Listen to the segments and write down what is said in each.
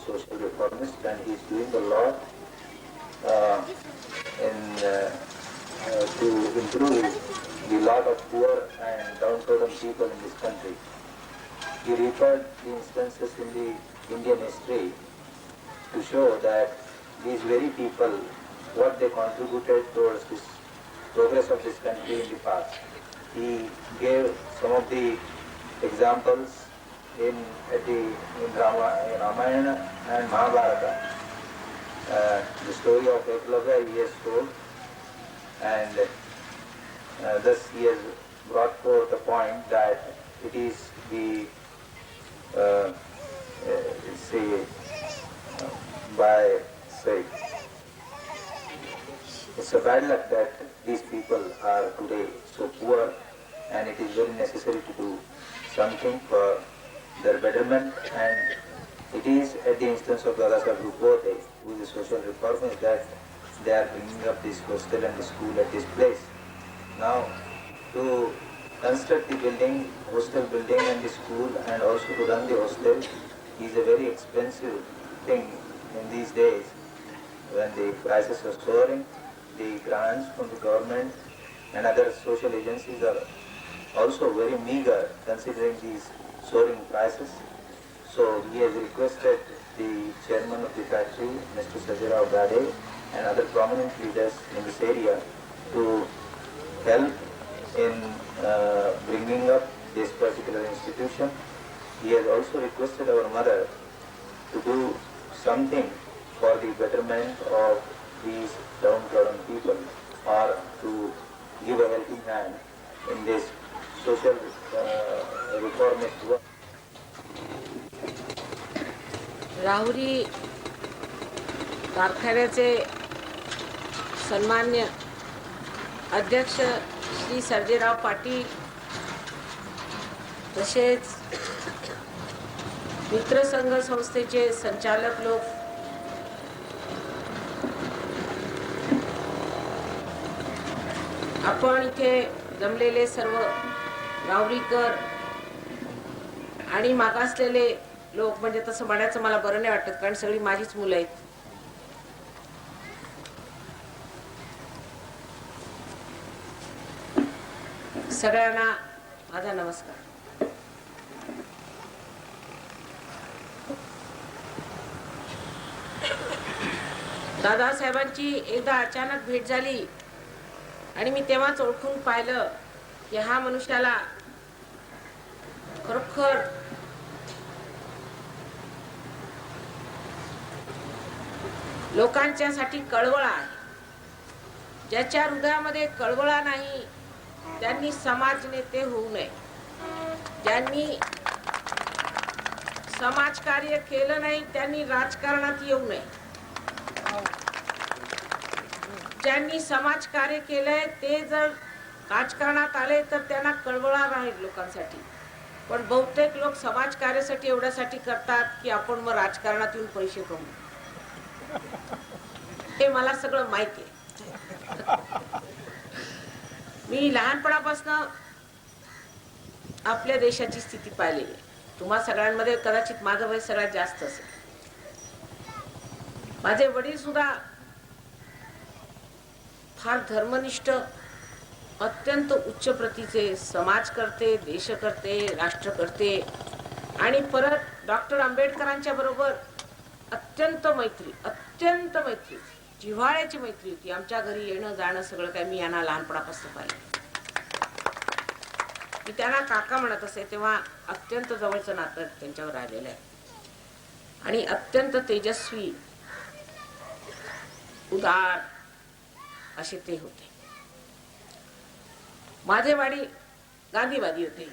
social reformist, and he is doing a lot uh, to improve the lot of poor and downtrodden people in this country. He referred the instances in the Indian history to show that these very people, what they contributed towards this progress of this country in the past. He gave some of the examples in Ramayana and Mahabharata. The story of Eklavya he has told, and thus he has brought forth the point that it is the it's a bad luck that these people are today so poor, and it is very necessary to do something for their betterment. And it is at the instance of Dadasaheb Rupwate, who is a social reformist, that they are bringing up this hostel and the school at this place. Now, to construct the building, hostel building and the school, and also to run the hostel is a very expensive thing in these days when the prices are soaring. The grants from the government and other social agencies are also very meager considering these soaring prices. So he has requested the chairman of the factory, Mr. Sajirao Gade, and other prominent leaders in this area to help in bringing up this particular institution. He has also requested our mother to do something for the betterment of these downtrodden people, or to give a helping hand in this social reformist work. Rahuri कारखान्याचे सन्मान्य अध्यक्ष श्री सर्जेराव पाटील, तसेच मित्रसंघ संस्थेचे संचालक लोक, आपण इथे जमलेले सर्व राहुरीकर आणि मागासलेले लोक, म्हणजे तसं म्हणायचं मला बरं नाही वाटत कारण सगळी माझीच मुलं आहेत. सगळ्यांना माझा नमस्कार. दादासाहेबांची एकदा अचानक भेट झाली आणि मी तेव्हाच ओळखून पाहिलं की हा मनुष्याला खरोखर लोकांच्यासाठी कळवळा आहे. ज्याच्या हृदयामध्ये कळवळा नाही त्यांनी समाज नेते होऊ नये. ज्यांनी समाजकार्य केलं नाही त्यांनी राजकारणात येऊ नये. ज्यांनी समाजकार्य केलंय ते जर राजकारणात आले तर त्यांना कळवळा राहील लोकांसाठी. पण बहुतेक लोक समाजकार्यासाठी एवढ्यासाठी करतात की आपण मग राजकारणात येऊन पैसे कमवू. हे मला सगळं माहिती आहे. मी लहानपणापासून आपल्या देशाची स्थिती पाहिलेली आहे. तुम्हा सगळ्यांमध्ये कदाचित माझं वय सगळ्यात जास्त असेल. माझे वडील सुद्धा फार धर्मनिष्ठ, अत्यंत उच्च प्रतीचे समाजकर्ते, देशकर्ते, राष्ट्रकर्ते, आणि परत डॉक्टर आंबेडकरांच्या बरोबर अत्यंत मैत्री, जिव्हाळ्याची मैत्री होती. आमच्या घरी येणं जाणं सगळं काय मी यांना लहानपणापासून पाहिलं. मी त्यांना काका म्हणत असे तेव्हा अत्यंत जवळचं नातं त्यांच्यावर राहिलेलं आहे. आणि अत्यंत तेजस्वी, उदार असे ते होते. माझे वडील गांधीवादी होते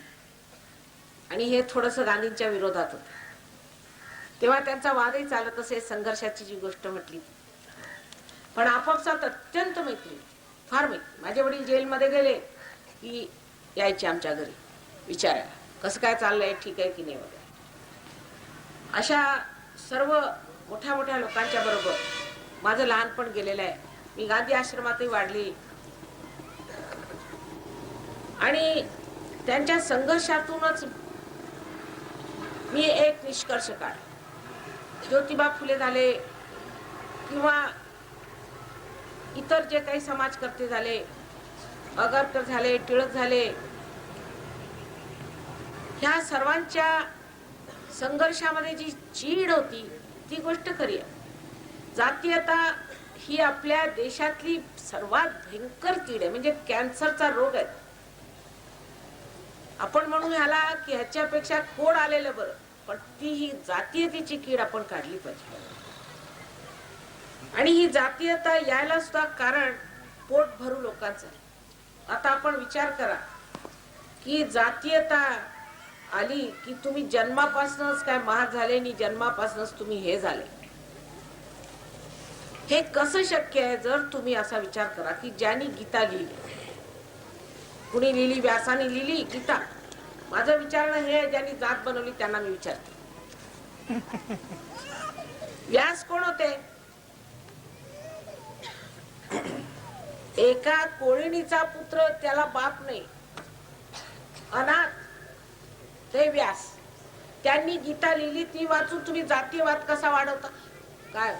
आणि हे थोडंसं गांधींच्या विरोधात होते. तेव्हा त्यांचा वादही चालत असे, संघर्षाची जी गोष्ट म्हटली. पण आपापसात अत्यंत मैत्री, फार मैत्री. माझे वडील जेलमध्ये गेले की यायचे आमच्या घरी विचारायला कसं काय चाललंय, ठीक आहे की नाही वगैरे. अशा सर्व मोठ्या मोठ्या लोकांच्या बरोबर माझं लहानपण गेलेलं आहे. मी गांधी आश्रमातही वाढली आणि त्यांच्या संघर्षातूनच मी एक निष्कर्ष काढला ज्योतिबा फुले झाले किंवा इतर जे काही समाजकर्ते झाले, आगरकर झाले, टिळक झाले, ह्या सर्वांच्या संघर्षामध्ये जी चीड होती ती गोष्ट खरी आहे. जातीयता ही आपल्या देशातली सर्वात भयंकर कीड आहे, म्हणजे कॅन्सरचा रोग आहे. आपण म्हणू ह्याला की ह्याच्यापेक्षा कोड आलेलं बरं, पण ती ही जातीयतेची कीड आपण काढली पाहिजे. आणि ही जातीयता यायला सुद्धा कारण पोट भरू लोकांचं. आता आपण विचार करा की जातीयता आली की तुम्ही जन्मापासूनच काय महाग झाले आणि जन्मापासूनच तुम्ही हे झाले. हे कसं शक्य आहे? जर तुम्ही असा विचार करा की ज्यांनी गीता लिहिली, कुणी लिहिली? व्यासाने लिहिली गीता. माझं विचारणं हे ज्यांनी जात बनवली त्यांना मी विचारते, व्यास कोण होते? एका कोळिणीचा पुत्र, त्याला बाप नाही, अनाथ, ते व्यास. त्यांनी गीता लिहिली, ती वाचून तुम्ही जातीयवाद कसा वाढवता? काय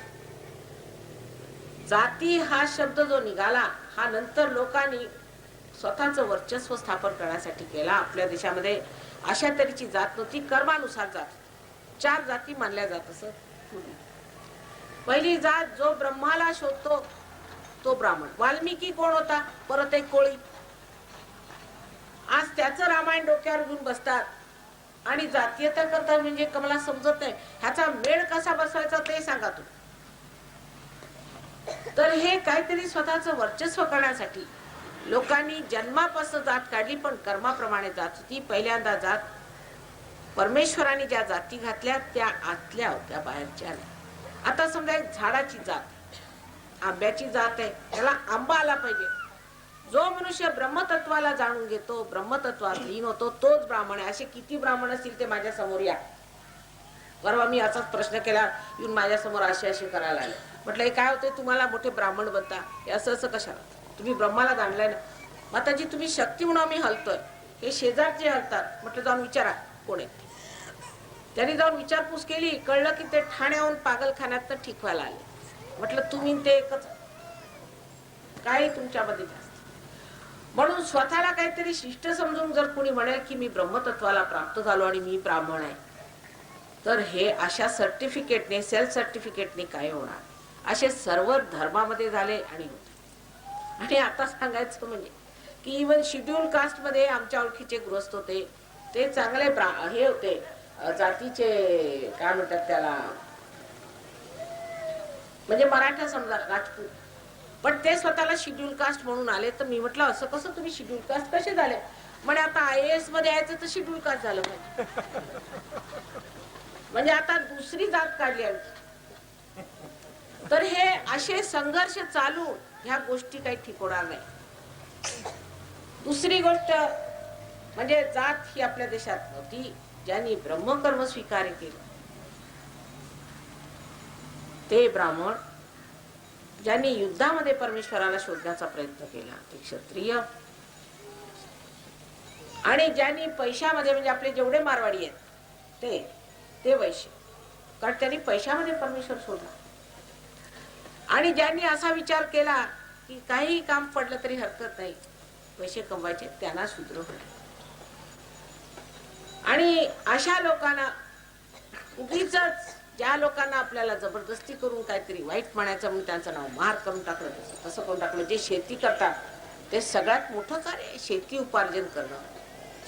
जाती हा शब्द जो निघाला हा नंतर लोकांनी स्वतःच वर्चस्व स्थापन करण्यासाठी केला. आपल्या देशामध्ये अशा तऱ्हेची जात नव्हती, कर्मानुसार जात. 4 जाती मानल्या जात असत. पहिली जात जो ब्रह्माला शोधतो तो ब्राह्मण. वाल्मिकी कोण होता? परत एक कोळी. आज त्याचं रामायण डोक्यावर घेऊन बसतात आणि जातीयता करतात. म्हणजे मला समजत नाही ह्याचा मेळ कसा बसवायचा ते सांगा तुम्ही. तर हे काहीतरी स्वतःच वर्चस्व करण्यासाठी लोकांनी जन्मापासून जात काढली, पण कर्माप्रमाणे जात होती. पहिल्यांदा जात परमेश्वराने ज्या जाती घातल्या त्या आतल्या होत्या, बाहेरच्या नाही. आता समजा एक झाडाची जात, आंब्याची जात आहे, त्याला आंबा आला पाहिजे. जो मनुष्य ब्रह्मतत्वाला जाणून घेतो, ब्रह्मतत्वात लीन होतो, तोच ब्राह्मण आहे. असे किती ब्राह्मण असतील ते माझ्या समोर या. परवा मी असाच प्रश्न केला, येऊन माझ्या समोर असे करायला आले. म्हटलं हे काय होते, तुम्हाला मोठे ब्राह्मण बनता, हे असं कशाला? तुम्ही ब्रह्माला जाणलाय ना. माताजी तुम्ही शक्ती म्हणून आम्ही हलतोय, हे शेजारचे हलतात. म्हटलं जाऊन विचारा कोण आहे. त्यांनी जाऊन विचारपूस केली, कळलं की ते ठाण्याहून पागलखान्यात ठीक व्हायला आले. म्हटलं तुम्ही ते एकच, काय तुमच्यामध्ये जास्त. म्हणून स्वतःला काहीतरी शिष्ट समजून जर कोणी म्हणेल की मी ब्रह्मतत्वाला प्राप्त झालो आणि मी ब्राह्मण आहे, तर हे अशा सर्टिफिकेटने, सेल्फ सर्टिफिकेटने काय होणार? असे सर्व धर्मामध्ये झाले आणि होते. आणि आता सांगायचं म्हणजे की इव्हन शेड्यूल कास्ट मध्ये आमच्या ओळखीचे गृहस्थ होते, ते चांगले हे होते, जातीचे काय म्हणतात त्याला, म्हणजे मराठा समजा, राजपूत, पण ते स्वतःला शेड्यूल कास्ट म्हणून आले. तर मी म्हटलं असं कसं, तुम्ही शेड्यूल कास्ट कसे झाले? म्हणे आता IAS मध्ये यायचं तर शेड्यूल कास्ट झालं पाहिजे. म्हणजे आता दुसरी जात काढली आमची. तर हे असे संघर्ष चालू, ह्या गोष्टी काही ठीक होणार नाही. दुसरी गोष्ट म्हणजे जात ही आपल्या देशात नव्हती. ज्यांनी ब्रह्मकर्म स्वीकार केलं ते ब्राह्मण, ज्यांनी युद्धामध्ये परमेश्वराला शोधण्याचा प्रयत्न केला ते क्षत्रिय, आणि ज्यांनी पैशामध्ये, म्हणजे आपले जेवढे मारवाडी आहेत ते वैश्य, कारण त्यांनी पैशामध्ये परमेश्वर शोधला. आणि ज्यांनी असा विचार केला की काही काम पडलं तरी हरकत नाही, पैसे कमवायचे, त्यांना शूद्र होईल. आणि अशा लोकांना उगीच, ज्या लोकांना आपल्याला जबरदस्ती करून काहीतरी वाईट म्हणायचं म्हणून त्यांचं नाव मार करून टाकलं, तसं करून टाकलं. जे शेती करतात ते सगळ्यात मोठं कार्य आहे. शेती उपार्जन करणं,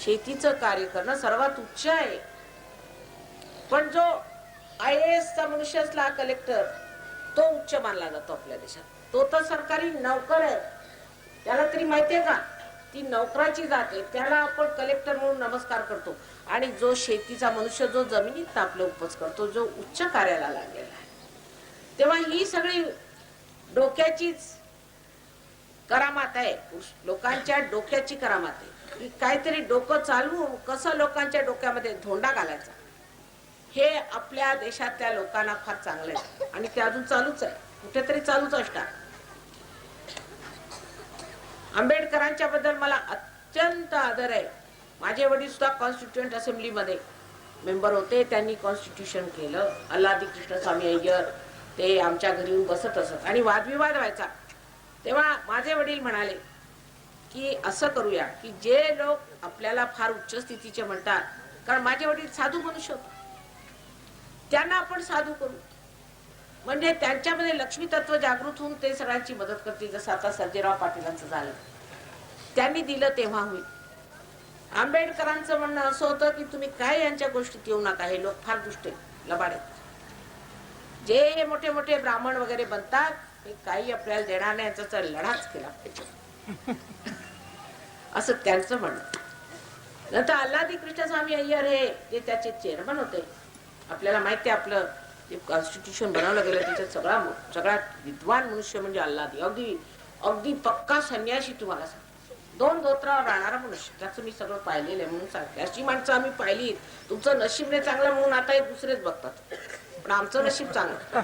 शेतीचं कार्य करणं सर्वात उच्च आहे. पण जो IAS चा मनुष्य असला, कलेक्टर, तो उच्च मानला जातो आपल्या देशात. तो तर सरकारी नोकर आहे, त्याला तरी माहितीये का ती नोकराची जात आहे, त्याला आपण कलेक्टर म्हणून नमस्कार करतो. आणि जो शेतीचा मनुष्य, जो जमिनीत आपलं उपज करतो, जो उच्च कार्याला लागलेला आहे, तेव्हा ही सगळी डोक्याचीच करामात आहे. लोकांच्या डोक्याची करामात आहे. काहीतरी डोकं चालवून कसं लोकांच्या डोक्यामध्ये धोंडा घालायचा, हे आपल्या देशातल्या लोकांना फार चांगलं आहे. आणि ते अजून चालूच आहे, कुठेतरी चालूच असणार. आंबेडकरांच्या बद्दल मला अत्यंत आदर आहे. माझे वडील सुद्धा कॉन्स्टिट्यूएंट असेंब्लीमध्ये मेंबर होते, त्यांनी कॉन्स्टिट्यूशन केलं. अल्लादी कृष्णस्वामी अय्यर ते आमच्या घरी येऊन बसत असत आणि वादविवाद व्हायचा. तेव्हा माझे वडील म्हणाले की असं करूया की जे लोक आपल्याला फार उच्च स्थितीचे म्हणतात, कारण माझे वडील साधू मनुष्य होते, त्यांना आपण साधू करू, म्हणजे त्यांच्यामध्ये लक्ष्मी तत्व जागृत होऊन ते सगळ्यांची मदत करतील. जसं आता सर्जेराव पाटीलांचं झालं, त्यांनी दिलं तेव्हा होईल. आंबेडकरांचं म्हणणं असं होतं की तुम्ही काय यांच्या गोष्टीत येऊ नका, हे लोक फार दुष्ट लबाड आहेत. जे मोठे मोठे ब्राह्मण वगैरे बनतात ते काही आपल्याला देणार नाही, याचा लढाच केला पाहिजे असं त्यांचं म्हणणं. नंतर अल्लादी कृष्णस्वामी अय्यर हे जे त्याचे चेअरमन होते, आपल्याला माहिती आहे आपलं जे कॉन्स्टिट्यूशन बनवलं गेलं त्याच्यात सगळ्यात विद्वान मनुष्य म्हणजे अल्लादी. अगदी अगदी पक्का संन्यासी, तुम्हाला सांग, 2 धोत्रावर राहणारा मनुष्य. त्याचं मी सगळं पाहिलेलं आहे म्हणून सांगते. अशी माणसं आम्ही पाहिली. तुमचं नशीब नाही चांगलं म्हणून आता हे दुसरेच बघतात, पण आमचं नशीब चांगलं.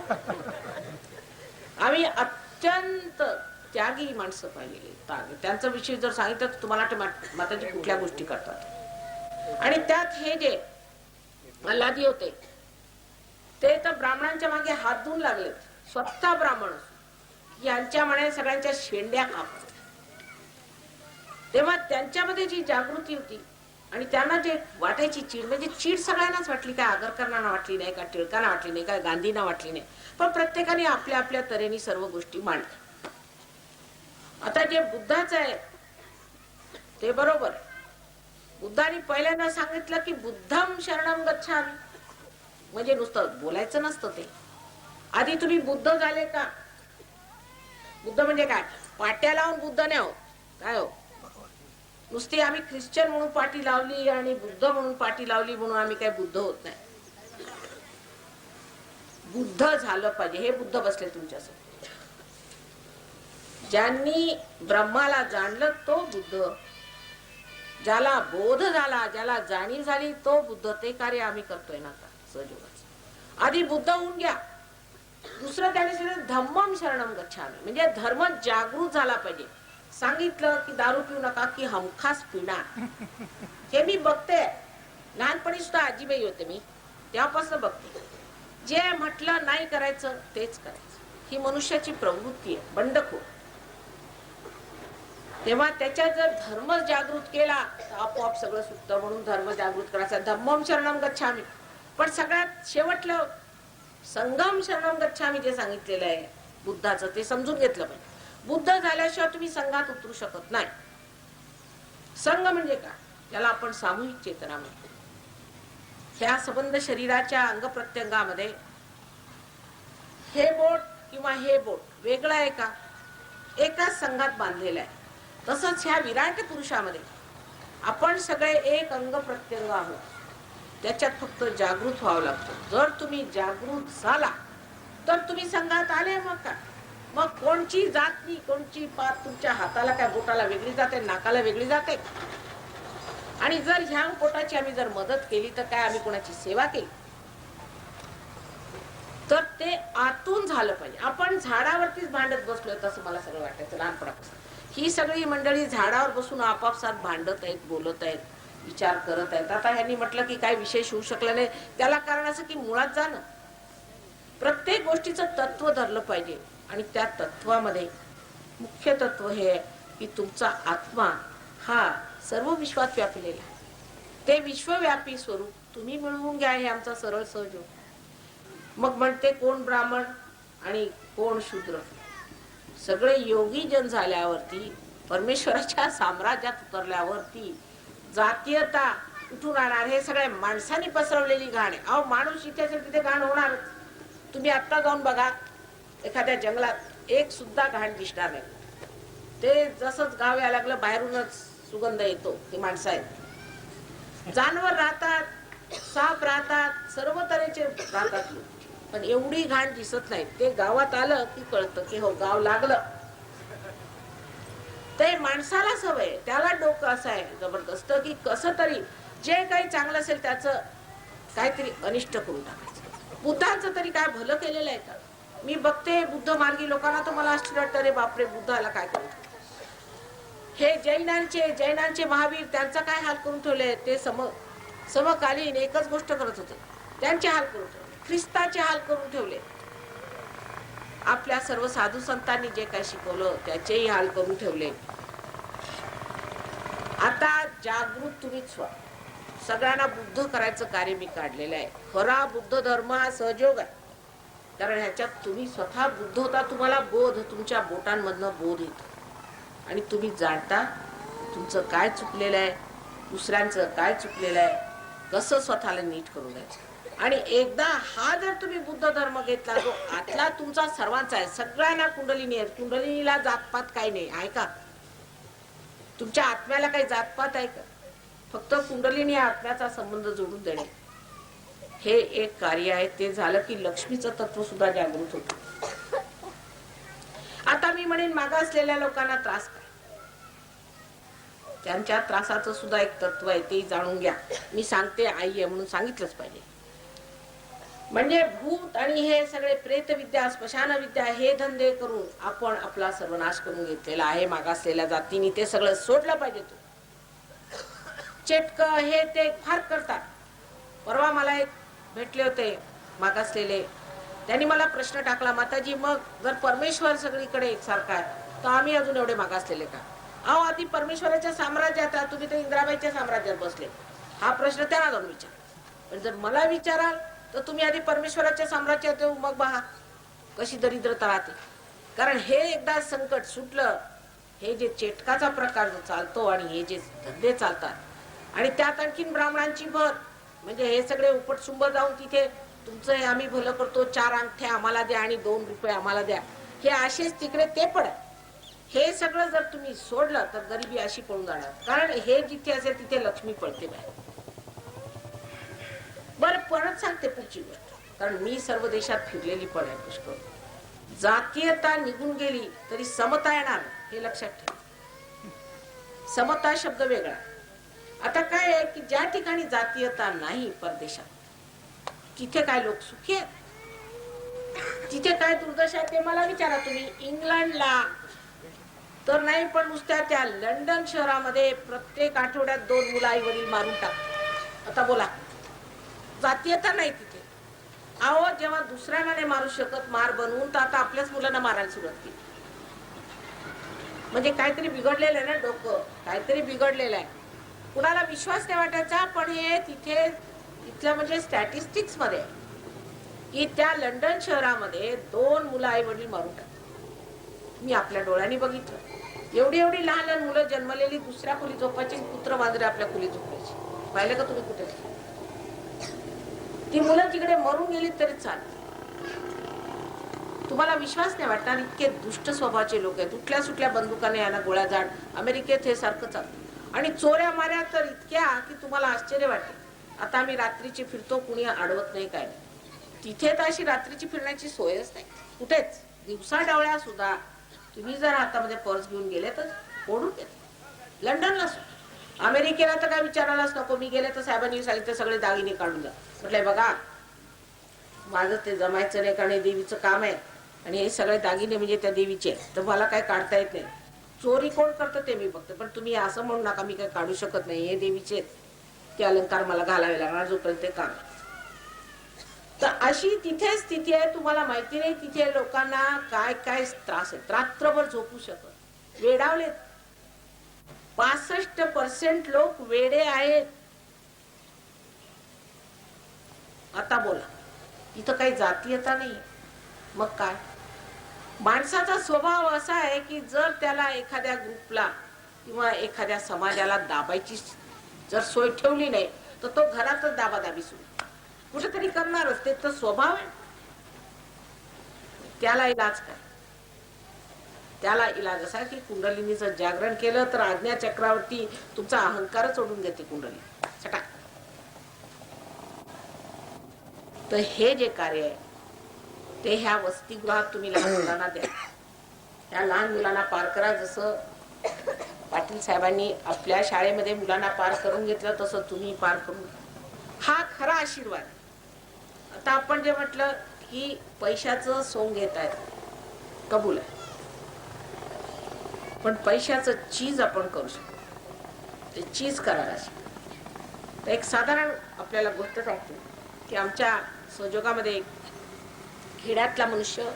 आम्ही अत्यंत त्यागी माणसं पाहिलेली. त्यांचा विषय जर सांगितलं तर तुम्हाला माताजी कुठल्या गोष्टी करतात. आणि त्यात हे जे अल्लादी होते ते तर ब्राह्मणांच्या मागे हात धुवून लागलेत. स्वतः ब्राह्मण यांच्या म्हणे सगळ्यांच्या शेंड्या कापत. तेव्हा त्यांच्यामध्ये जी जागृती होती आणि त्यांना जे वाटायची चीड, म्हणजे चीड सगळ्यांनाच वाटली. काय आगरकरांना वाटली नाही, काय टिळकांना वाटली नाही, काय गांधींना वाटली नाही, पण प्रत्येकाने आपल्या आपल्या तऱ्हेने सर्व गोष्टी मांडल्या. आता जे बुद्धाचं आहे ते बरोबर. बुद्धाने पहिल्यांदा सांगितलं की बुद्धम शरणम गच्छामि, म्हणजे नुसतं बोलायचं नसतं ते. आधी तुम्ही बुद्ध झाले का? बुद्ध म्हणजे काय? पाट्या लावून बुद्ध नाही होत. काय हो, नुसती आम्ही ख्रिश्चन म्हणून पाठी लावली आणि बुद्ध म्हणून पाठी लावली म्हणून आम्ही काय बुद्ध होत नाही. बुद्ध झालं पाहिजे. हे बुद्ध बसले तुमच्यासमोर. ज्यांनी ब्रह्माला जाणलं तो बुद्ध, ज्याला बोध झाला, ज्याला जाणीव झाली तो बुद्ध. ते कार्य आम्ही करतोय ना आता सहयोगाचं. आधी बुद्ध होऊन घ्या. दुसरं त्याने धम्मम शरणम गच्छामि, म्हणजे धर्म जागृत झाला पाहिजे. सांगितलं की दारू पिऊ नका की हमखास पिणार. हे मी बघते. लहानपणी सुद्धा आजीबाई होते मी, तेव्हापासून बघते. जे म्हटलं नाही करायचं तेच करायचं. ही मनुष्याची प्रवृत्ती आहे, बंडखोर. तेव्हा त्याच्यात जर धर्म जागृत केला तर आपोआप सगळं सुटतं. म्हणून धर्म जागृत करायचा. धम्मम शरणम गच्छामि. पण सगळ्यात शेवटलं संगम शरणम गच्छामि जे सांगितलेलं आहे बुद्धाचं, ते समजून घेतलं पाहिजे. बुद्ध झाल्याशिवाय तुम्ही संघात उतरू शकत नाही. संघ म्हणजे काय? त्याला आपण सामूहिक चेतना म्हणतो. ह्या संबंध शरीराच्या अंग प्रत्यंगामध्ये हे बोट किंवा हे बोट वेगळं आहे का? एकाच संघात बांधलेलं आहे. तसंच ह्या विराट पुरुषामध्ये आपण सगळे एक अंग प्रत्यंग आहोत. त्याच्यात फक्त जागृत व्हावं लागतं. जर तुम्ही जागृत झाला तर तुम्ही संघात आले. मग काय? मग कोणची जात नाही, कोणची पात तुमच्या हाताला काय बोटाला वेगळी जाते, नाकाला वेगळी जाते. आणि जर ह्या बोटाची आम्ही जर मदत केली तर काय आम्ही कोणाची सेवा केली? तर ते आतून झालं पाहिजे. आपण झाडावरतीच भांडत बसलोय तसं मला सगळं वाटायचं लहानपणापासून. ही सगळी मंडळी झाडावर बसून आपापसात भांडत आहेत, बोलत आहेत, विचार करत आहेत. आता ह्यांनी म्हटलं की काय विशेष होऊ शकलं नाही, त्याला कारण असं की मुळात जाणं. प्रत्येक गोष्टीचं तत्व धरलं पाहिजे. आणि त्या तत्वामध्ये मुख्य तत्व हे आहे की तुमचा आत्मा हा सर्व विश्वात व्यापलेला आहे. ते विश्वव्यापी स्वरूप तुम्ही मिळवून घ्या. हे आमचा सरळ सहयोग. मग म्हणते कोण ब्राह्मण आणि कोण शूद्र. सगळे योगी जन झाल्यावरती, परमेश्वराच्या साम्राज्यात उतरल्यावरती जातीयता कुठून आणणार? हे सगळ्या माणसांनी पसरवलेली घाण आहे. अहो, माणूस इथे असेल तिथे घाण होणारच. तुम्ही आत्ता जाऊन बघा एखाद्या जंगलात, एक सुद्धा घाण दिसणार नाही. ते जसंच गाव यायला लागलं बाहेरूनच सुगंध येतो. ते माणसं आहेत. जानवर राहतात, साप राहतात, सर्व तऱ्हेचे राहतात लोक. पण एवढी घाण दिसत नाही. ते गावात आलं की कळतं की हो गाव लागलं. ते माणसाला सवय, त्याला डोकं असं आहे जबरदस्त की कसं तरी जे काही चांगलं असेल त्याचं काहीतरी अनिष्ट करून टाकायचं. बुद्धांचं तरी काय भलं केलेलं आहे का? मी बघते बुद्ध मार्गी लोकांना तर मला आश्चर्य वाटतं, रे बापरे बुद्धाला काय करू. हे जैनांचे महावीर त्यांचा काय हाल करून ठेवले ते समकालीन एकच गोष्ट करत होते, त्यांचे हाल करून ठेवले, ख्रिस्ताचे हाल करून ठेवले. आपल्या सर्व साधू संतांनी जे काही शिकवलं त्याचेही हाल करून ठेवले. आता जागृत तुम्हीच व्हा. सगळ्यांना बुद्ध करायचं कार्य मी काढलेलं आहे. खरा बुद्ध धर्म हा सहयोग आहे, कारण ह्याच्यात तुम्ही स्वतः बुद्ध होता. तुम्हाला बोध, तुमच्या बोटांमधनं बोध येतो आणि तुम्ही जाणता तुमचं काय चुकलेलं आहे, दुसऱ्यांचं काय चुकलेलं आहे, कसं स्वतःला नीट करून द्यायचं. आणि एकदा हा जर तुम्ही बुद्ध धर्म घेतला, जो आतला तुमचा सर्वांचा आहे, सगळ्यांना कुंडलिनी आहे. कुंडलिनीला जातपात काही नाही आहे का? तुमच्या आत्म्याला काही जातपात आहे का? फक्त कुंडलिनी आत्म्याचा संबंध जोडून देणे हे एक कार्य आहे. ते झालं की लक्ष्मीचं तत्व सुद्धा जागृत होतं. आता मी म्हणेन मागासलेल्या लोकांना त्रास काय, त्यांच्या त्रासाचं सुद्धा एक तत्व आहे, ते जाणून घ्या. मी सांगते आई आहे म्हणून सांगितलंच पाहिजे. म्हणजे भूत आणि हे सगळे प्रेत विद्या, स्मशान विद्या हे धंदे करून आपण आपला सर्वनाश करून घेतलेला आहे. मागासलेल्या जातीने ते सगळं सोडलं पाहिजे. चेटक हे ते फार करतात. परवा मला एक भेटले होते मागासलेले, त्यांनी मला प्रश्न टाकला, माताजी मग जर परमेश्वर सगळीकडे एकसारखा आहे तर आम्ही अजून एवढे मागासलेले का? अहो, आधी परमेश्वराच्या साम्राज्यात आहे, तुम्ही तर इंद्राबाईच्या साम्राज्यात बसले. हा प्रश्न त्यांना जाऊन विचार. पण जर मला विचाराल तर तुम्ही आधी परमेश्वराच्या साम्राज्यात येऊ, मग पहा कशी दरिद्रता राहते. कारण हे एकदा संकट सुटलं, हे जे चेटकाचा प्रकार जो चालतो आणि हे जे धंदे चालतात आणि त्यात आणखीन ब्राह्मणांची भर, म्हणजे हे सगळे उपटसुंब जाऊन तिथे तुमचं हे आम्ही भलं करतो, 4 अंगठ्या आम्हाला द्या आणि 2 रुपये आम्हाला द्या, हे असेच तिकडे ते पण आहे. हे सगळं जर तुम्ही सोडलं तर गरिबी अशी पळून जाणार. कारण हे जिथे असेल तिथे लक्ष्मी पळते बाहेर. बरं, परत सांगते पुढची गोष्ट, कारण मी सर्व देशात फिरलेली पण आहे पुष्कळ. जातीयता निघून गेली तरी समता येणार, हे लक्षात ठेवा. समता शब्द वेगळा. आता काय आहे की ज्या ठिकाणी जातीयता नाही परदेशात, तिथे काय लोक सुखी आहेत, तिथे काय दुर्दशा आहे ते मला विचारा तुम्ही. इंग्लंडला तर नाही, पण नुसत्या त्या लंडन शहरामध्ये प्रत्येक आठवड्यात 2 मुलं आई वडील मारून टाकतात. आता बोला, जातीयता नाही तिथे. अहो, जेव्हा दुसऱ्यांना नाही मारू शकत मार बनवून, तर आता आपल्याच मुलांना मारायला सुरुवात केली. म्हणजे काहीतरी बिघडलेलं आहे ना, डोकं काहीतरी बिघडलेलं आहे. कुणाला विश्वास नाही वाटायचा, पण हे तिथे इथलं म्हणजे स्टॅटिस्टिक्स मध्ये की त्या लंडन शहरामध्ये 2 मुलं आई वडील मारून टाकतात. मी आपल्या डोळ्यांनी बघितलं. एवढी एवढी लहान लहान मुलं जन्मलेली दुसऱ्या खोली झोपायची, पुत्र मांजरे आपल्या खोली झोपायची. पाहिलं का तुम्ही कुठे? ती मुलं तिकडे मरून गेली तरी चालते. तुम्हाला विश्वास नाही वाटणार, इतके दुष्ट स्वभावाचे लोक आहेत. उठल्या सुटल्या बंदुकाने यांना गोळ्या झाड. अमेरिकेत हे सारखं चालतं. आणि चोऱ्या माऱ्या तर इतक्या की तुम्हाला आश्चर्य वाटेल. आता आम्ही रात्रीची फिरतो, कुणी अडवत नाही, काय नाही. तिथे तर अशी रात्रीची फिरण्याची सोयच नाही कुठेच. दिवसा डावळ्या सुद्धा तुम्ही जर हातामध्ये पर्स घेऊन गेले तर ओढून घेत. लंडनला सुद्धा, अमेरिकेला तर काय विचारायलाच नको. मी गेले तर साहेबांनी सांगितलं सगळे दागिने काढून जा. म्हटलंय बघा, माझं ते जमायचं नाही, कारण हे देवीचं काम आहे आणि हे सगळे दागिने म्हणजे त्या देवीचे, तर मला काय काढता येत नाही. चोरी कोण करतं ते मी बघते, पण तुम्ही असं म्हणू नका मी काय काढू शकत नाही, हे देवीचे ते अलंकार मला घालावे लागणार जोपर्यंत ते काम. तर अशी तिथे स्थिती आहे. तुम्हाला माहिती नाही तिथे लोकांना काय काय त्रास आहे. रात्रभर झोपू शकत, वेडावलेत. 65% लोक वेडे आहेत. आता बोला, इथं काही जातीयता नाही. मग काय? माणसाचा स्वभाव असा आहे की जर त्याला एखाद्या ग्रुपला किंवा एखाद्या समाजाला दाबायची जर सोय ठेवली नाही तर तो घरातच दाबादाबी सुरू कुठेतरी करणारच. ते तर स्वभाव आहे. त्याला इलाज काय? त्याला इलाज असा की कुंडलिनीचं जागरण केलं तर आज्ञा चक्रावरती तुमचा अहंकारच ओढून घेते कुंडलिनी सटा. तर हे जे कार्य आहे ते ह्या वसतिगृहात तुम्ही लहान मुलांना द्या. ह्या लहान मुलांना पार करा. जसं पाटील साहेबांनी आपल्या शाळेमध्ये मुलांना पार करून घेतलं तसं तुम्ही पार करून. हा खरा आशीर्वाद. आता आपण जे म्हटलं की पैशाचं सोंग घेत आहेत, कबूल आहे, पण पैशाचं चीज आपण करू शकतो. ते चीज करायला शिका. तर एक साधारण आपल्याला गोष्ट सांगते की आमच्या सहयोगामध्ये एक खेड्यातला मनुष्य,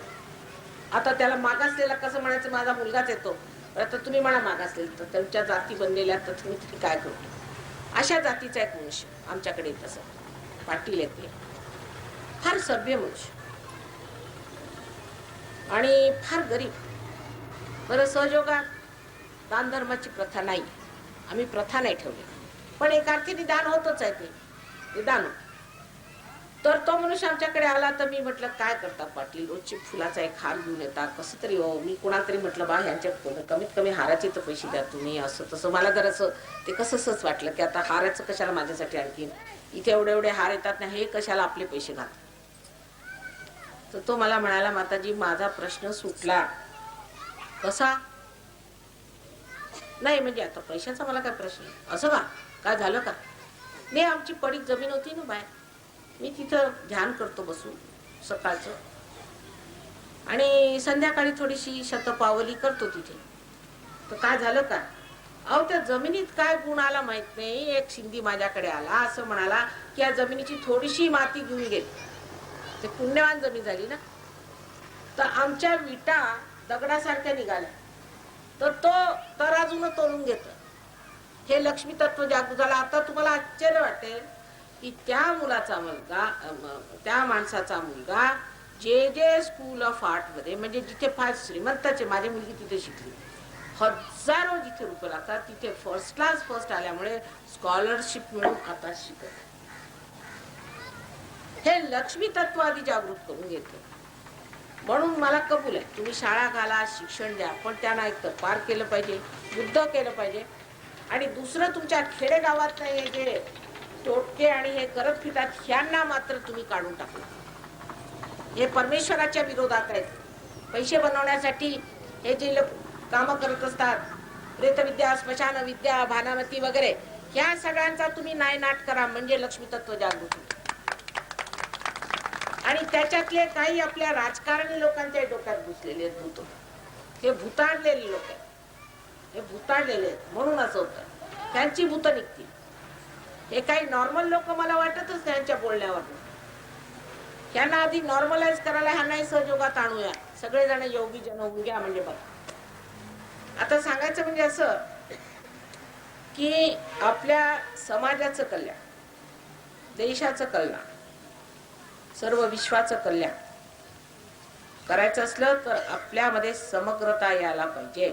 आता त्याला मागासलेला कसं म्हणायचं, माझा मुलगाच येतो, आता तुम्ही म्हणा मागासलेला, तर त्यांच्या जाती बनलेल्या तर तुम्ही तरी काय करतो, अशा जातीचा एक मनुष्य आमच्याकडे तसं पाटील येते, फार सभ्य मनुष्य आणि फार गरीब. बरं, सहयोगात दान धर्माची प्रथा नाही, आम्ही प्रथा नाही ठेवली, पण एक अर्थाने दान होतच आहे, ते दान. तर तो मनुष्य आमच्याकडे आला, तर मी म्हटलं काय करता पाटील, रोजची फुलाचा एक हार घेऊन येतात, कसं तरी हो. मी कोणाला तरी म्हटलं बा ह्यांच्या कमीत कमी हाराचे तर पैसे द्या तुम्ही, असं तसं. मला जर असं ते कसंच वाटलं की आता हाराचं कशाला माझ्यासाठी, आणखी इथे एवढे एवढे हार येतात ना, हे कशाला आपले पैसे घाल. तर तो मला म्हणाला, माताजी माझा प्रश्न सुटला. कसा? नाही म्हणजे आता पैशाचा मला काय प्रश्न, असं का, काय झालं का? नाही, आमची पडीक जमीन होती ना बाहेर, मी तिथं ध्यान करतो बसून सकाळचं, आणि संध्याकाळी थोडीशी शतपावली करतो तिथे. तर काय झालं का, अहो त्या जमिनीत काय गुण आला माहित नाही, एक सिंधी माझ्याकडे आला, असं म्हणाला की या जमिनीची थोडीशी माती घेऊन गेली, ते पुण्यवान जमीन झाली ना, तर आमच्या विटा दगडासारख्या निघाल्या, तर तो तराजून तोलून घेत. हे लक्ष्मी तत्व जागृत झालं. आता तुम्हाला आश्चर्य वाटेल की त्या मुलाचा मुलगा, त्या माणसाचा मुलगा जे स्कूल ऑफ आर्ट मध्ये, म्हणजे जिथे फार श्रीमंताचे, माझी मुलगी तिथे शिकली, हजारो जिथे रुपये लागतात, तिथे फर्स्ट क्लास फर्स्ट आल्यामुळे स्कॉलरशिप मिळून आता शिकत. हे लक्ष्मी तत्व आधी जागृत करून घेतलं. म्हणून मला कबूल आहे, तुम्ही शाळा घाला, शिक्षण द्या, पण त्यांना एक तर पार केलं पाहिजे, युद्ध केलं पाहिजे. आणि दुसरं, तुमच्या खेडेगावात हे जे टोटके आणि हे करत फिरतात, ह्यांना मात्र तुम्ही काढून टाकला. हे परमेश्वराच्या विरोधात आहेत. पैसे बनवण्यासाठी हे जे लोक कामं करत असतात, प्रेतविद्या, स्मशान विद्या, भानामती वगैरे, ह्या सगळ्यांचा तुम्ही नायनाट करा, म्हणजे लक्ष्मी तत्व जागृत होते. आणि त्याच्यातले काही आपल्या राजकारणी लोकांच्या डोक्यात घुसलेले आहेत भूत, हे भूताडलेले लोक आहेत, हे भूताडलेले आहेत, म्हणून असं होतं, त्यांची भूत निघतील. हे काही नॉर्मल लोक मला वाटतच त्यांच्या बोलण्यावर, त्यांना आधी नॉर्मलाइज करायला ह्यांनाही सहयोगात आणूया, सगळेजण योगी जन होऊन घ्या. म्हणजे बघा, आता सांगायचं म्हणजे असं की आपल्या समाजाचं कल्याण, देशाचं कल्याण, सर्व विश्वाचं कल्याण करायचं असलं तर आपल्यामध्ये समग्रता यायला पाहिजे.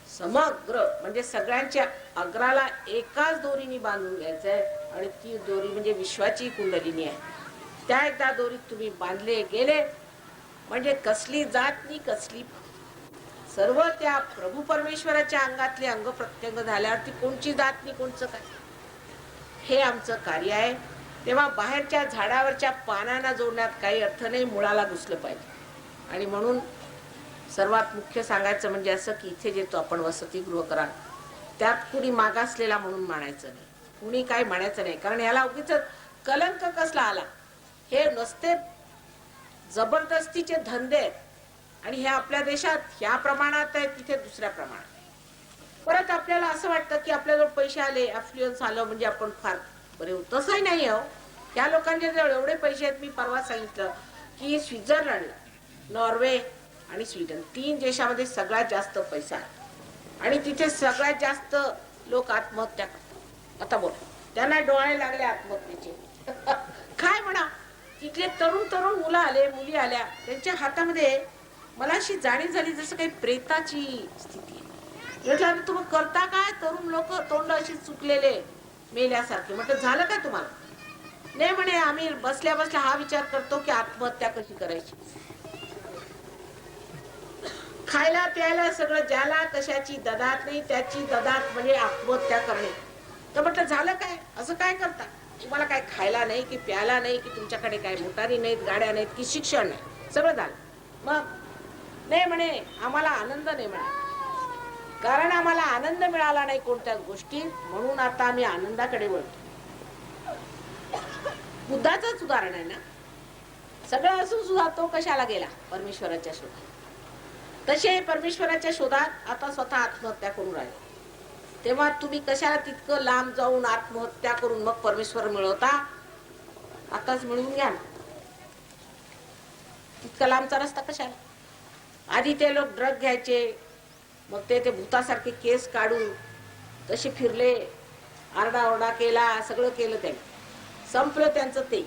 समग्र म्हणजे सगळ्यांच्या अग्राला एकाच दोरीने बांधून घ्यायचंय, आणि ती दोरी म्हणजे विश्वाची कुंडलिनी आहे. त्या एकदा दोरीत तुम्ही बांधले गेले म्हणजे कसली जात नाही, कसली, सर्व त्या प्रभू परमेश्वराच्या अंगातले अंग प्रत्यंग झाल्यावरती कोणची जात नाही, कोणचं काय, हे आमचं कार्य आहे. तेव्हा बाहेरच्या झाडावरच्या पानांना जोडण्यात काही अर्थ नाही, मुळाला घुसलं पाहिजे. आणि म्हणून सर्वात मुख्य सांगायचं म्हणजे असं की इथे जे तो आपण वसतिगृह करा, त्यात कुणी मागासलेला म्हणून मानायचं नाही, कुणी काय म्हणायचं नाही, कारण याला उगीच कलंक कसला आला. हे नसते जबरदस्तीचे धंदे आहेत, आणि हे आपल्या देशात ह्या प्रमाणात आहे, तिथे दुसऱ्या प्रमाणात. परत आपल्याला असं वाटतं की आपल्याजवळ पैसे आले, अफ्लुएन्स आलं म्हणजे आपण फार बरे होत, तसंही नाही हो. त्या लोकांच्या जवळ एवढे पैसे आहेत, मी परवा सांगितलं की स्वित्झर्लंड, नॉर्वे आणि स्वीडन, 3 देशामध्ये सगळ्यात जास्त पैसा आहे, आणि तिथे सगळ्यात जास्त लोक आत्महत्या करतात. आता बोल, त्यांना डोळे लागले आत्महत्येचे काय म्हणा. तिथले तरुण तरुण मुलं आले, मुली आल्या, त्यांच्या हातामध्ये मला अशी जाणीव झाली जसं काही प्रेताची स्थिती आहे. म्हटलं तुम्ही करता काय, तरुण लोक तोंड अशी चुकलेले मेल्यासारखे. म्हटलं झालं काय तुम्हाला? नाही म्हणे, आम्ही बसल्या बसल्या हा विचार करतो की आत्महत्या कशी करायची. खायला प्यायला सगळं, ज्याला कशाची ददात नाही त्याची ददात म्हणजे आत्महत्या करणे. तर म्हटलं झालं काय, असं काय करता, तुम्हाला काय खायला नाही की प्यायला नाही की तुमच्याकडे काय मोटारी नाहीत, गाड्या नाहीत की शिक्षण नाही, सगळं झालं. मग नाही म्हणे, आम्हाला आनंद नाही म्हणे, कारण आम्हाला आनंद मिळाला नाही कोणत्याच गोष्टी, म्हणून आता आम्ही आनंदाकडे वळतो. बुद्धाचंच उदाहरण आहे ना, सगळं असून सुद्धा तो कशाला गेला, परमेश्वराच्या शोधात. तसे परमेश्वराच्या शोधात आता स्वतः आत्महत्या करून राहिले. तेव्हा तुम्ही कशाला तितकं लांब जाऊन आत्महत्या करून मग परमेश्वर मिळवता? आताच मिळवून घ्या ना. तितका लांबचा रस्ता कशाला? आधी ते लोक ड्रग घ्यायचे, मग ते भूतासारखे केस काढून तसे फिरले, आरडाओरडा केला, सगळं केलं त्यांनी, संपलं त्यांचं ते.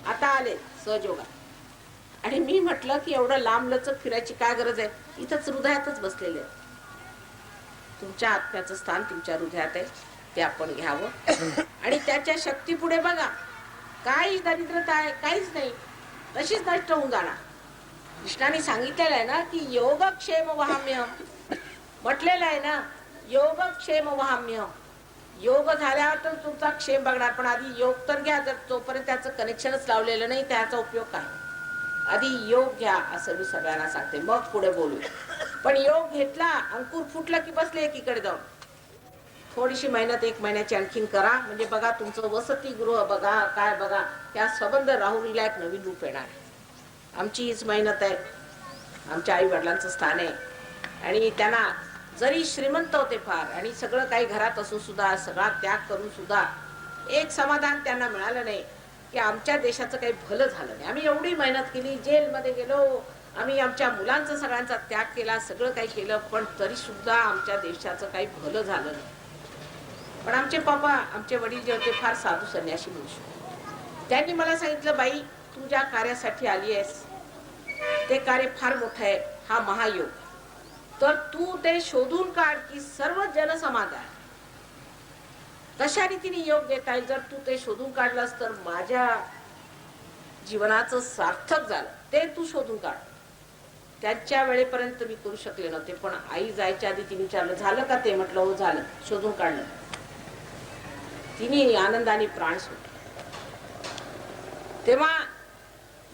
आता आले सहजोगा. आणि मी म्हटलं की एवढं लांब लचक फिरायची काय गरज आहे? इथंच हृदयातच बसलेले आहे. तुमच्या आत्म्याचं स्थान तुमच्या हृदयात आहे, ते आपण घ्यावं. आणि त्याच्या शक्ती पुढे बघा, काही दरिद्रता आहे, काहीच नाही, तशीच नष्ट होऊन जाणार. कृष्णाने सांगितलेलं आहे ना की योगक्षेम वहाम्य, म्हटलेलं आहे ना योगक्षेम वहाम्य. योग झाल्यावर तर तुमचा क्षेम बघणार, पण आधी योग तर घ्या. जर तोपर्यंत त्याचं कनेक्शनच लावलेलं नाही, त्याचा उपयोग काय? आधी योग घ्या असं मी सगळ्यांना सांगते, मग पुढे बोलू. पण योग घेतला, अंकुर फुटला की बसले एकीकडे जाऊन. थोडीशी मेहनत 1 महिन्याची आणखीन करा, म्हणजे बघा तुमचं वसतिगृह बघा, काय बघा, त्या संबंध राहुरीला एक नवीन रूप येणार. आमची हीच मेहनत आहे, आमच्या आई वडिलांचं स्थान आहे. आणि त्यांना जरी श्रीमंत होते फार आणि सगळं काही घरात असून सुद्धा, सगळा त्याग करून सुद्धा एक समाधान त्यांना मिळालं नाही की आमच्या देशाचं काही भलं झालं नाही. आम्ही एवढी मेहनत केली, जेलमध्ये गेलो, आम्ही आमच्या मुलांचा सगळ्यांचा त्याग केला, सगळं काही केलं, पण तरी सुद्धा आमच्या देशाचं काही भलं झालं नाही. पण आमचे पप्पा, आमचे वडील जे होते फार साधू संन्यासी मनुष्य, त्यांनी मला सांगितलं, बाई तू ज्या कार्यासाठी आली आहेस ते कार्य फार मोठं आहे, हा महायोग. तर तू ते शोधून काढ की सर्व जनसमाधान कशा रीतीने योग देता येईल. जर तू ते शोधून काढलास तर माझ्या जीवनाचं सार्थक झालं. ते तू शोधून काढ. त्यांच्या वेळेपर्यंत मी करू शकले नव्हते, पण आई जायच्या आधी तिने विचारलं, झालं का ते? म्हटलं हो झालं, शोधून काढलं. तिने आनंदाने प्राण सोडले. तेव्हा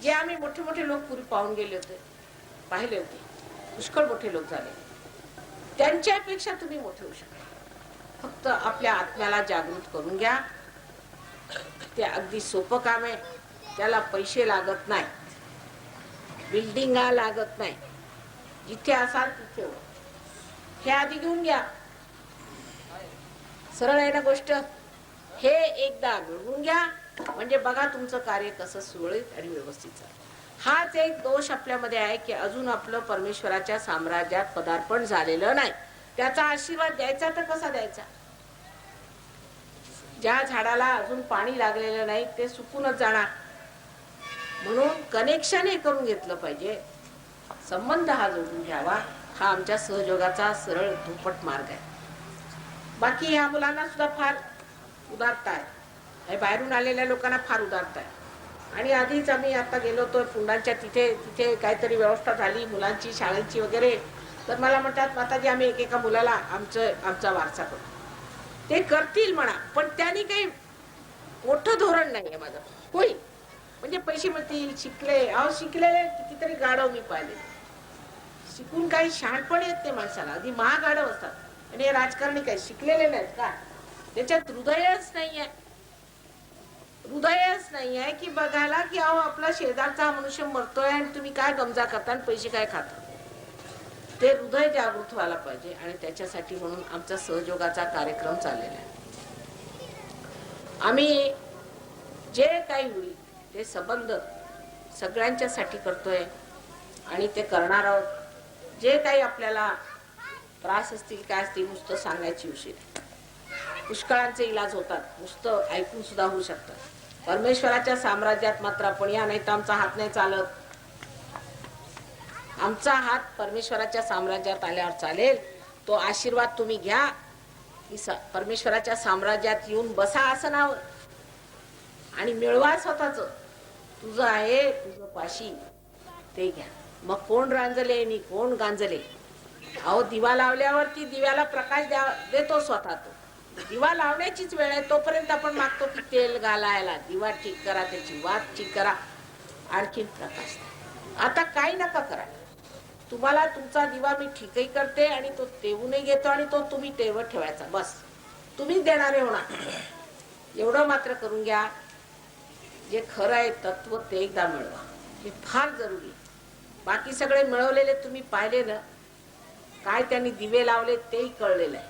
जे आम्ही मोठे मोठे लोक पूर्वी पाहून गेले होते, पाहिले होते, पुष्कळ मोठे लोक झाले, त्यांच्यापेक्षा तुम्ही मोठे होऊ शकता. फक्त आपल्या आत्म्याला जागृत करून घ्या. ते अगदी सोपं काम आहे. त्याला पैसे लागत नाही, बिल्डिंगा लागत नाही. जिथे असाल तिथे हे आधी घेऊन घ्या. सरळ आहे ना गोष्ट. हे एकदा मिळवून घ्या, म्हणजे बघा तुमचं कार्य कसं सुरळीत आणि व्यवस्थित चालेल. हाच एक दोष आपल्यामध्ये आहे की अजून आपलं परमेश्वराच्या साम्राज्यात पदार्पण झालेलं नाही. त्याचा आशीर्वाद द्यायचा तर कसा द्यायचा? ज्या झाडाला अजून पाणी लागलेलं नाही ते सुकूनच जाणार. म्हणून कनेक्शन हे करून घेतलं पाहिजे, संबंध हा जोडून घ्यावा. हा आमच्या सहयोगाचा सरळ धुपट मार्ग आहे. बाकी ह्या मुलांना सुद्धा फार उदारता आहे, बाहेरून आलेल्या लोकांना फार उदारता आहे. आणि आधीच आम्ही आता गेलो होतो पुंडांच्या तिथे काहीतरी व्यवस्था झाली मुलांची शाळेची वगैरे, तर मला म्हणतात, माताजी आम्ही एकेका मुलाला आमचा वारसा करतो. ते करतील म्हणा, पण त्यांनी काही मोठं धोरण नाहीये माझं. होईल म्हणजे पैसे मिळतील, शिकले, अहो शिकलेले कितीतरी गाढव मी पाहिले. शिकून काही शहाणपण येत नाही माणसाला, आधी महागाढव असतात. आणि हे राजकारणी काही शिकलेले नाहीत का? त्याच्यात हृदयच नाहीये. हृदयच नाहीये की बघायला की अहो आपला शेजारचा हा मनुष्य मरतोय आणि तुम्ही काय गमजा करता आणि पैसे काय खाता. ते हृदय जागृत व्हायला पाहिजे. आणि त्याच्यासाठी म्हणून आमचा सहयोगाचा कार्यक्रम चाललेला आहे. आम्ही जे काही होईल ते संबंध सगळ्यांच्यासाठी करतोय आणि ते करणार आहोत. जे काही आपल्याला त्रास असतील काय असतील नुसतं सांगायची उशीर. पुष्कळांचे इलाज होतात, नुसतं ऐकून सुद्धा होऊ शकतात. परमेश्वराच्या साम्राज्यात मात्र आपण या, नाही तर आमचा हात नाही चालत. आमचा हात परमेश्वराच्या साम्राज्यात आल्यावर चालेल. तो आशीर्वाद तुम्ही घ्या की परमेश्वराच्या साम्राज्यात येऊन बसा असं नाव आणि मिळवा स्वतःच. तुझं आहे तुझं पाशी ते घ्या. मग कोण रांजले आणि कोण गांजले. अहो दिवा लावल्यावरती दिव्याला प्रकाश देतो स्वतः. तो दिवा लावण्याचीच वेळ आहे, तोपर्यंत आपण मागतो की तेल घालायला, दिवा ठीक करा, त्याची वात ठीक करा, आणखीन प्रकाश. आता काही नका करा. तुम्हाला तुमचा दिवा मी ठीकही करते आणि तो तेवूनही घेतो आणि तो तुम्ही तेवत ठेवायचा, बस. तुम्ही देणारे होणार. एवढं मात्र करून घ्या, जे खरं आहे तत्व ते एकदा मिळवा. हे फार जरुरी. बाकी सगळे मिळवलेले तुम्ही पाहिले ना, काय त्यांनी दिवे लावले तेही कळलेलं आहे.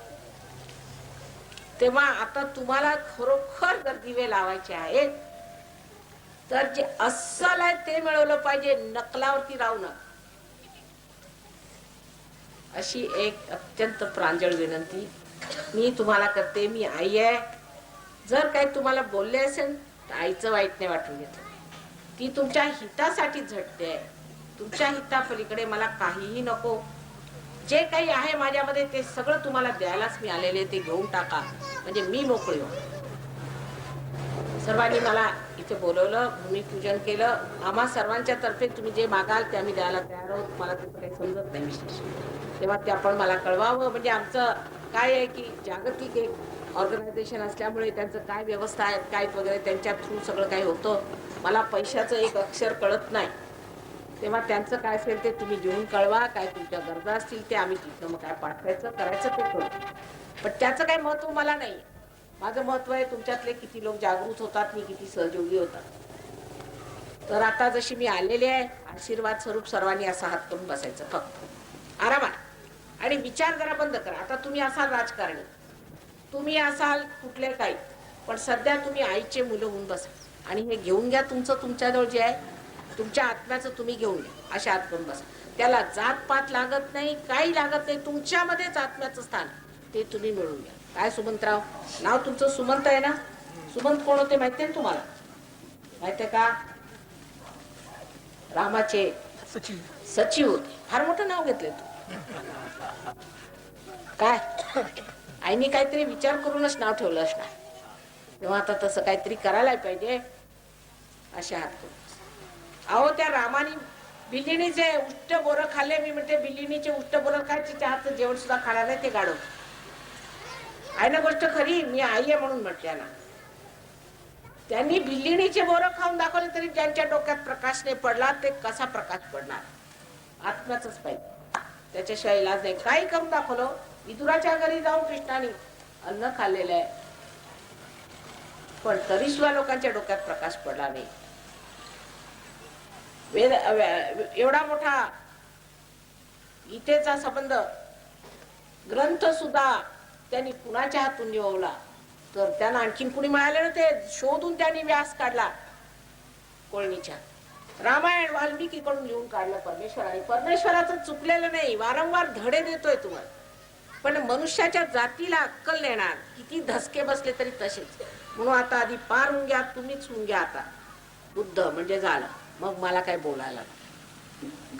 तेव्हा आता तुम्हाला खरोखर जर दिवे लावायचे आहेत तर जे अस्सल आहे ते मिळवलं पाहिजे, नकलावरती राहू नका. अशी एक अत्यंत प्रांजळ विनंती मी तुम्हाला करते. मी आई आहे. जर काही तुम्हाला बोलले असेल तर आईचं वाईट नाही वाटून घेतलं. ती तुमच्या हितासाठी झटते. तुमच्या हितापलीकडे मला काहीही नको. जे काही आहे माझ्यामध्ये ते सगळं तुम्हाला द्यायलाच मी आलेले, ते घेऊन टाका म्हणजे मी मोकळी हो. सर्वांनी मला इथे बोलवलं, भूमिपूजन केलं. आम्हा सर्वांच्या तर्फे तुम्ही जे मागाल ते आम्ही द्यायला तयार आहोत. मला त्याचं काही समजत नाही विशेष, तेव्हा ते आपण मला कळवावं. म्हणजे आमचं काय आहे की जागतिक एक ऑर्गनायझेशन असल्यामुळे त्यांचं काय व्यवस्था आहेत काय वगैरे त्यांच्या थ्रू सगळं काही होतं. मला पैशाचं एक अक्षर कळत नाही. तेव्हा त्यांचं काय असेल ते तुम्ही घेऊन कळवा. काय तुमच्या गरजा असतील ते आम्ही तिथं मग काय पाठवायचं करायचं ते करू. पण त्याचं काही महत्व मला नाही. माझं महत्व आहे तुमच्यातले किती लोक जागृत होतात, मी किती सहयोगी होतात. तर आता जशी मी आलेली आहे, आशीर्वाद स्वरूप सर्वांनी असा हात करून बसायचं फक्त आरामात. आणि विचार जरा बंद करा. आता तुम्ही असाल राजकारणी, तुम्ही असाल कुठले काही, पण सध्या तुम्ही आईचे मुलं होऊन बसा आणि हे घेऊन घ्या. तुमचं तुमच्याजवळ जे आहे तुमच्या आत्म्याचं तुम्ही घेऊन घ्या. अशा हात करून बसा. त्याला जातपात लागत नाही, काही लागत नाही. तुमच्यामध्येच आत्म्याचं स्थान ते तुम्ही मिळवून घ्या. काय सुमंतराव, नाव तुमचं सुमंत आहे ना? सुमंत कोण होते माहितीये ना तुम्हाला? माहितीये का? रामाचे सचिव होते. फार मोठं नाव घेतलंय तू. काय आईने काहीतरी विचार करूनच नाव ठेवलं असणार. तेव्हा आता तसं काहीतरी करायला पाहिजे. अशा हात करून. अहो त्या रामाने बिल्लिणीचे उष्ट बोरं खाल्ले. मी म्हणते बिल्लिणीचे उष्ट बोरं काय तिच्या हातचं जेवण सुद्धा खाणार नाही ते गाडव. आहे ना गोष्ट खरी? मी आई आहे म्हणून म्हटल्या ना. त्यांनी बिल्लिणीचे बोरं खाऊन दाखवले तरी ज्यांच्या डोक्यात प्रकाश नाही पडला ते कसा प्रकाश पडणार? आत्म्याच पाहिजे, त्याच्याशिवाय इलाज नाही. काही करून दाखवलं. विदुराच्या घरी जाऊन कृष्णाने अन्न खाल्लेलं आहे पण तरी सुद्धा लोकांच्या डोक्यात प्रकाश पडला नाही. वेद एवढा मोठा गीतेचा संबंध ग्रंथ सुद्धा त्यांनी कुणाच्या हातून निवडला तर त्यांना आणखीन कुणी मिळाले ना ते शोधून त्यांनी व्यास काढला. कोळणीच्या रामायण वाल्मिकीकडून लिहून काढलं परमेश्वराने. परमेश्वराचं चुकलेलं नाही, वारंवार धडे देतोय तुम्हाला. पण मनुष्याच्या जातीला अक्कल देणार किती धसके बसले तरी तसेच. म्हणून आता आधी पार होऊन घ्या, तुम्हीच होऊन घ्या आता बुद्ध म्हणजे झालं. मग मला काय बोलायला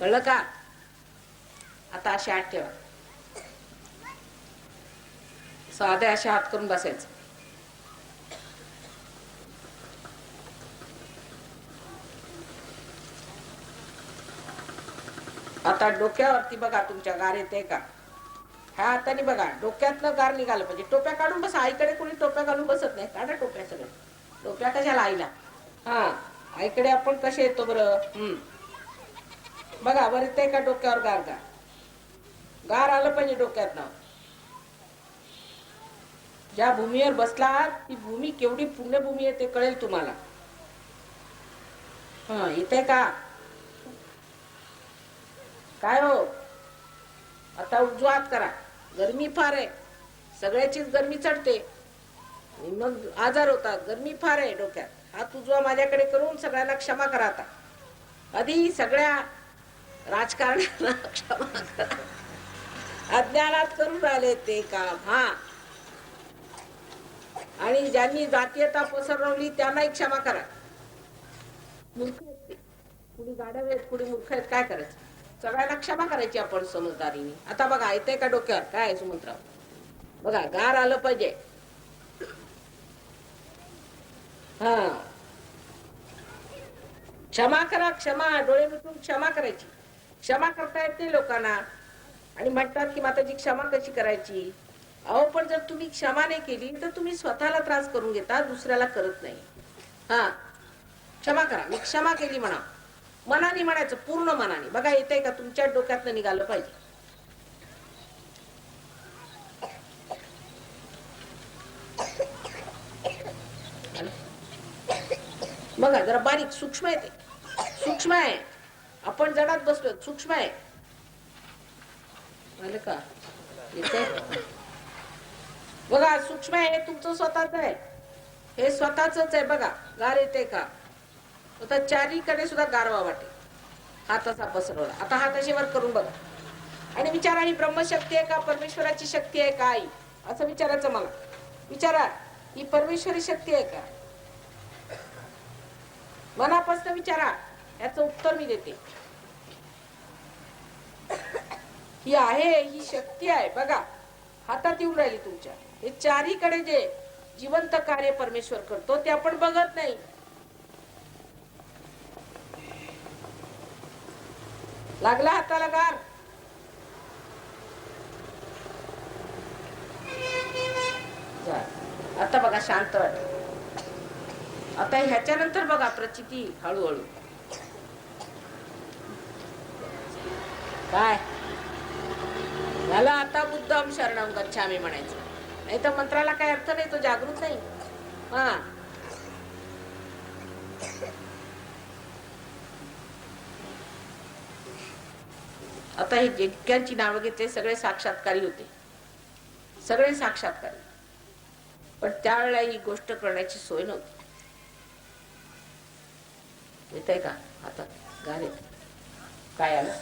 कळलं का? आता असे हात ठेवा, साधे असे हात करून बसायचं. आता डोक्यावरती बघा तुमच्या गार येते का? ह्या हाताने बघा डोक्यातनं गार निघालं पाहिजे. टोप्या काढून बसा. आईकडे कोणी टोप्या घालून बसत नाही. काढा टोप्या सगळे. टोप्या कशाला आईला? हा आईकडे आपण कसे येतो बरं? बघा बरं येते का डोक्यावर गार? गार गार आलं पाहिजे डोक्यातनं. ज्या भूमीवर बसला ती भूमी केवढी पुण्यभूमी आहे ते कळेल तुम्हाला. हा येते का? काय हो आता उजवा हात करा. गरमी फार आहे, सगळ्याचीच गरमी चढते मग आजार होतात. गरमी फार आहे डोक्यात. हात उजवा माझ्याकडे करून सगळ्यांना क्षमा करा. आता आधी सगळ्या राजकारण्यांना क्षमा करा. अज्ञानात करून राहिले ते काम. हा आणि ज्यांनी जातीयता पसरवली त्यांनाही क्षमा करा. मूर्ख आहेत ते, कुणी गाढव आहेत कुणी मूर्ख आहेत. काय करायचं? सगळ्यांना क्षमा करायची आपण समजदारीने. आता बघा येते का डोक्यावर? काय सुमंतराव बघा गार आलं पाहिजे. हा क्षमा करा. क्षमा डोळे मिटून क्षमा करायची. क्षमा करता येत नाही लोकांना आणि म्हणतात की माताजी क्षमा कशी करायची? अहो पण जर तुम्ही क्षमा नाही केली तर तुम्ही स्वतःला त्रास करून घेता, दुसऱ्याला करत नाही. हा क्षमा करा. मी क्षमा केली म्हणा. मनाने म्हणायचं, पूर्ण मनाने. बघा येते का? तुमच्या डोक्यातनं निघालं पाहिजे. बघा जरा बारीक सूक्ष्म आहे ते. सूक्ष्म आहे. आपण जडात बसलो सूक्ष्म आहे. आलं का? येते बघा सूक्ष्म आहे, हे तुमचं स्वतःच आहे, हे स्वतःच आहे. बघा गार येते का, आता चारीकडे सुद्धा गारवा वाटे. हात असा पसरवला, आता हात असे वर करून बघा आणि विचारा, ही ब्रह्मशक्ती आहे का, परमेश्वराची शक्ती आहे का आई, असं विचारायचं मला. विचारा, ही परमेश्वरी शक्ती आहे का, मनापासून विचारा, याचं उत्तर मी देते. ही आहे, ही शक्ती आहे. बघा हातात येऊन राहिली तुमच्या. हे चारीकडे जे जिवंत कार्य परमेश्वर करतो ते आपण बघत नाही. लागला हाताला गार, आता बघा शांत वाटत. आता ह्याच्यानंतर बघा प्रचिती हळूहळू. काय झालं आता, बुद्धम शरणं गच्छामी म्हणायचं, नाही तर मंत्राला काय अर्थ नाही, तो जागृत नाही. हा आता हे जितक्यांची नावं घेतले सगळे साक्षात्कारी होते, सगळे साक्षात्कारी. पण त्यावेळेला ही गोष्ट करण्याची सोय नव्हती. येत आहे का आता गार येत, काय आलं,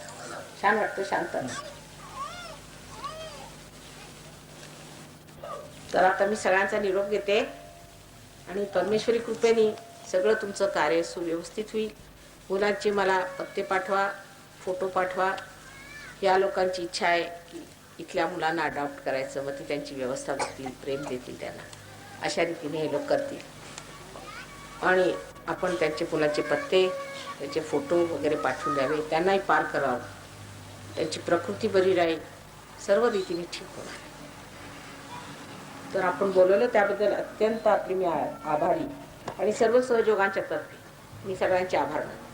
छान वाटतं, शांत. तर आता मी सगळ्यांचा निरोप घेते आणि परमेश्वरी कृपेने सगळं तुमचं कार्य सुव्यवस्थित होईल. मुलांची मला पत्ते पाठवा, फोटो पाठवा. या लोकांची इच्छा आहे की इथल्या मुलांना अडॉप्ट करायचं, मग ते त्यांची व्यवस्था बघतील, प्रेम देतील त्यांना, अशा रीतीने हे लोक करतील. आणि आपण त्यांचे मुलाचे पत्ते, त्याचे फोटो वगैरे पाठवून द्यावे, त्यांनाही पार करावं, त्यांची प्रकृती बरी राहील, सर्व रीतीने ठीक होणार. तर आपण बोलवलं त्याबद्दल अत्यंत आपली मी आभारी आणि सर्व सहयोगांच्या तर्फे मी सगळ्यांचे आभार मानते.